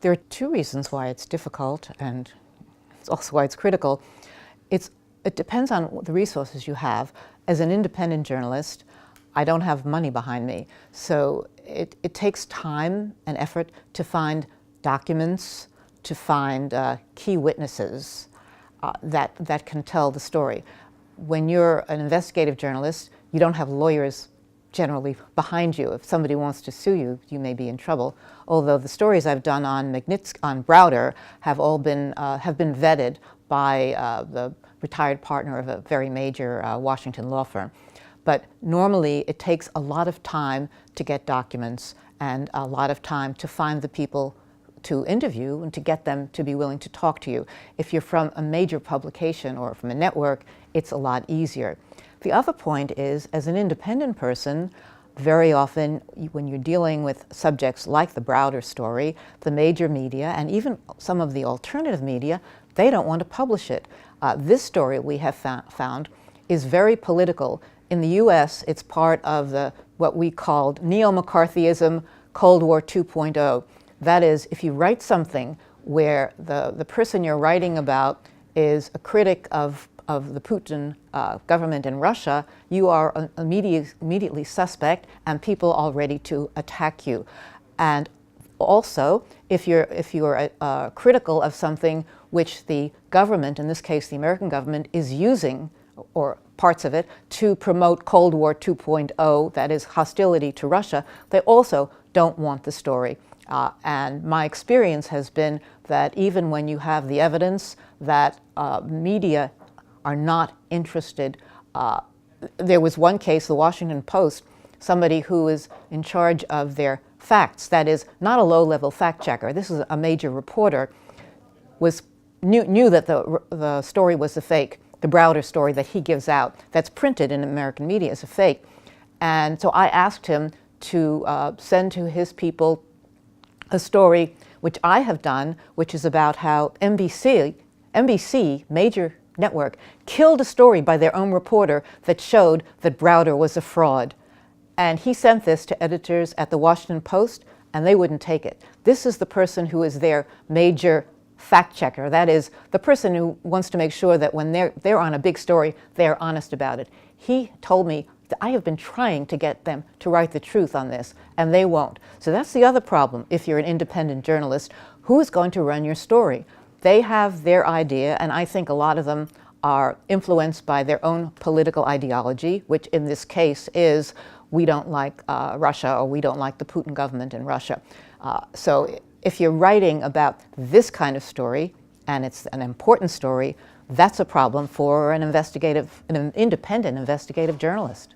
There are two reasons why it's difficult, and it's also why it's critical. It depends on the resources you have. As an independent journalist, I don't have money behind me, so it takes time and effort to find documents, to find key witnesses that can tell the story. When you're an investigative journalist, you don't have lawyers generally behind you. If somebody wants to sue you, you may be in trouble. Although the stories I've done on Browder have all been vetted by the retired partner of a very major Washington law firm. But normally it takes a lot of time to get documents and a lot of time to find the people to interview and to get them to be willing to talk to you. If you're from a major publication or from a network, it's a lot easier. The other point is, as an independent person, very often when you're dealing with subjects like the Browder story, the major media and even some of the alternative media, they don't want to publish it. This story we have found is very political. In the US, it's part of what we called neo-McCarthyism, Cold War 2.0. That is, if you write something where the person you're writing about is a critic of the Putin government in Russia, you are immediately suspect and people are ready to attack you. And also, if you're critical of something which the government, in this case the American government, is using, or parts of it, to promote Cold War 2.0, that is hostility to Russia, they also don't want the story. And my experience has been that even when you have the evidence that media are not interested. There was one case, the Washington Post, somebody who is in charge of their facts, that is, not a low-level fact checker, this is a major reporter, knew that the story was a fake, the Browder story that he gives out, that's printed in American media is a fake. And so I asked him to send to his people a story which I have done, which is about how NBC, major network, killed a story by their own reporter that showed that Browder was a fraud. And he sent this to editors at the Washington Post, and they wouldn't take it. This is the person who is their major fact checker. That is, the person who wants to make sure that when they're on a big story, they're honest about it. He told me that I have been trying to get them to write the truth on this, and they won't. So that's the other problem if you're an independent journalist. Who is going to run your story? They have their idea, and I think a lot of them are influenced by their own political ideology, which in this case is, we don't like Russia, or we don't like the Putin government in Russia. So if you're writing about this kind of story, and it's an important story, that's a problem for an independent investigative journalist.